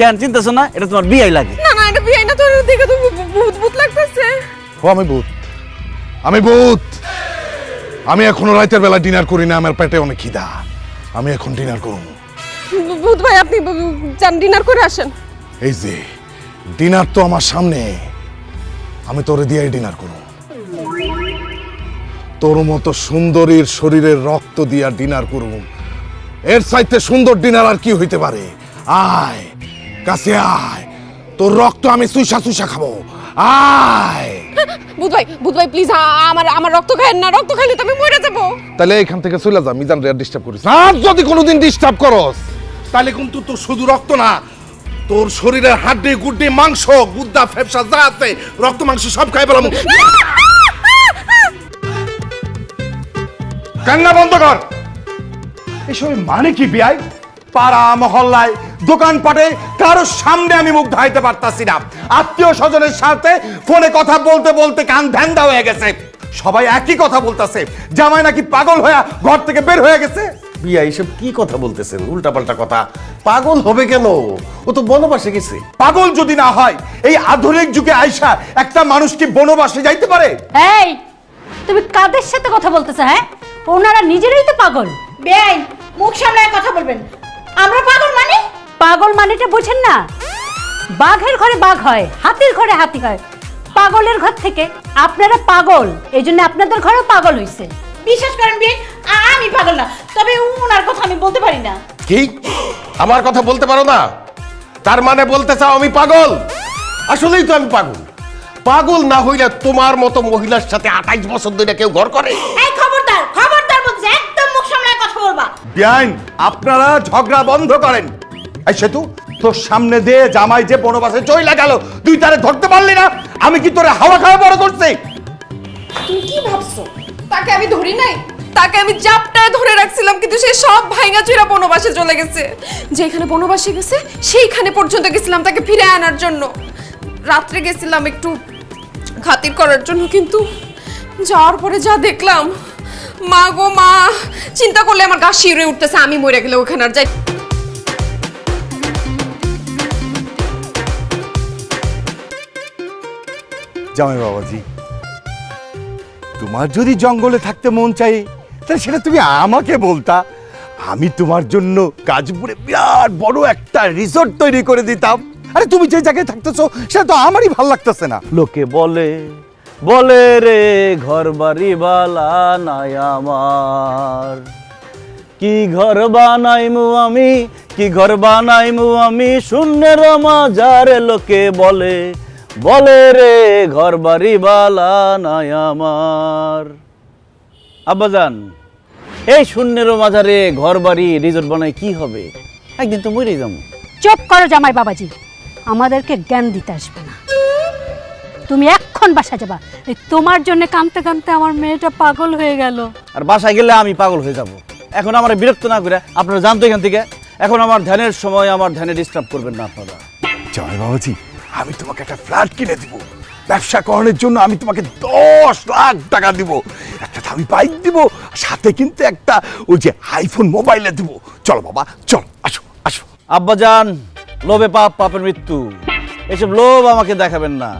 কেন চিন্তাছো না? এটা তোমার বিয়াই লাগে। না না, এটা বিয়ে না, তোর দেখে তো ভূত ভূত লাগতেছে। ও আমি ভূত, আমি ভূত। আমি এখনো রাতের বেলা ডিনার করি না, আমার পেটে অনেক খিদা। আমি এখন ডিনার করব। ভূত ভাই আপনি যান ডিনার করে আসেন। এই যে ডিনার তো আমার সামনে, আমি তোরে দিয়েই ডিনার করব। তোর মতো সুন্দরীর শরীরের রক্ত দিয়া ডিনার করব। এর চাইতে সুন্দর ডিনার আর কি হইতে পারে? আয় কাছে আয়, তোর রক্ত আমি চুইসা চুইসা খাবো। আয়। ভূত ভাই প্লিজ আমার রক্ত খায়েন না, রক্ত খাইলে তো আমি মরে যাবো। তাহলে এখান থেকে চলে যা, মিজান রে ডিস্টার্ব করিস। আর যদি কোনোদিন ডিস্টার্ব করস তাহলে কিন্তু তোর শুধু রক্ত না, তোর শরীরের হাড্ডি গুড্ডি মাংস গুদ্দা ফেফসা যা আছে রক্ত মাংস সব খাই পেলাম। কান্না বন্ধ কর। এসব মানে কি বিয়াই? পাড়া মহল্লায় দোকানপাটে কারোর সামনে আমি মুখ ঢাইতে পারতাছি না। আত্মীয় স্বজনের সাথে ফোনে কথা বলতে বলতে কান ধ্যান্দা হয়ে গেছে। সবাই একই কথা বলতেছে, জামাই নাকি পাগল হয়ে ঘর থেকে বের হয়ে গেছে। বিয়া এইসব কি কথা বলতেছেন? উল্টাপাল্টা কথা। পাগল হবে কেন? ও তো বনবাসে গেছে। পাগল যদি না হয় এই আধুনিক যুগে আইসা একটা মানুষ কি বনবাসে যাইতে পারে? এই তুমি কাদের সাথে কথা বলতেছো? হ্যাঁ, ওনারা নিজেরাই তো পাগল। বেআইন, মুখ সামলায় কথা বলবেন। আমরা পাগল মানে? পাগল মানেটা বুঝেন না? বাঘের ঘরে বাঘ হয়, হাতির ঘরে হাতি হয়। পাগলের ঘর থেকে আপনারা পাগল, এই জন্য আপনাদের ঘরেও পাগল হইছে। বিশ্বাস করেন বেআইন, আমি পাগল না, তবে ওনার কথা আমি বলতে পারি না। কি? আমার কথা বলতে পারো না? তার মানে বলতে চাও আমি পাগল? আসলেই তো আমি পাগল। পাগল না হইলে তোমার মতো মহিলার সাথে 28 বছর ধরে কেউ ঘর করে? এই খবরদার বলছে, একদম মুখ সামলায় কথা বলবা। বিয়াইন, আপনারা ঝগড়া বন্ধ করেন। এই সেতু, তোর সামনে দিয়ে জামাই যে বনবাসে চইলা গেল, তুই তারে ধরতে পারলি না? আমি কি তোরে হাওয়া খাওয়া বড় করছি? তুমি কি ভাবছো তাকে আমি ধরি নাই? তাকে আমি জাপটায় ধরে রাখছিলাম, কিন্তু সে সব ভাঙা চুরা বনবাসে চলে গেছে। যেখানে বনবাসে গেছে সেইখানে পর্যন্ত গেছিলাম তাকে ফিরে আনার জন্য। রাত্রে গেছিলাম একটু খাতির করার জন্য, কিন্তু যাওয়ার পরে যা দেখলাম, মা গো মা, চিন্তা করলে আমার গা শিউরে উঠতেছে। আমি মরে গেলে ওখানে আর যাই। জামাই বাবাজি, তোমার যদি জঙ্গলে থাকতে মন চাই তাহলে সেটা তুমি আমাকে বলতা। আমি তোমার জন্য গাজপুরে বিরাট বড় একটা রিসোর্ট তৈরি করে দিতাম। আরে তুমি যে জায়গায় থাকতেছো সেটা তো আমারই ভাল লাগতেছে না। লোকে বলে বলে রে ঘর বাড়ি বালা নাই আমার, কি ঘর বানাইমু আমি, কি ঘর বানাইমু আমি শূন্যের মাঝারে। লোকে বলে বলে রে ঘর বাড়ি বালা নাই আমার। আব্বাজান, এই শূন্যের মাঝারে ঘর বাড়ি রিসোর্ট বানাই কি হবে? একদিন তো মরেই যাবো। চুপ করো জামাই বাবাজি, আমাদেরকে জ্ঞান দিতে আসবে না। তুমি এখন বাসা যাবা। এই তোমার জন্য কাঁদতে কাঁদতে আমার মেয়েটা পাগল হয়ে গেল। আর বাসায় গেলে আমি পাগল হয়ে যাব। এখন আমার বিরক্ত না করে আপনারা জানতো এখান থেকে। এখন আমার ধ্যানের সময়, আমার ধ্যানে ডিস্টার্ব করবেন না আপনারা। জামাই বাবাজি, আমি তোমাকে একটা ফ্ল্যাট কিনে দিব। ব্যবসা করানোর জন্য আমি তোমাকে 10 লাখ টাকা দিব। একটা দামি বাইক দিব, সাথে কিন্তু একটা ওই যে আইফোন মোবাইলে দিব। চলো বাবা, চল, আসো আসো। আব্বাজান, লোভে পাপ, পাপের মৃত্যু। এসব লোভ আমাকে দেখাবেন না।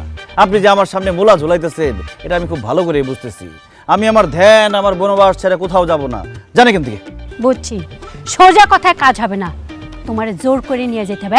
আপনি যে আমার সামনে মোলা ঝুলাইতেছেন এটা আমি খুব ভালো করে বুঝতেছি। আমি আমার ধ্যান, আমার বনবাস ছেড়ে কোথাও যাব না। জানে কেন থেকে? বুঝছি, সোজা কথায় কাজ হবে না, তোমারে জোর করে নিয়ে যেতে হবে।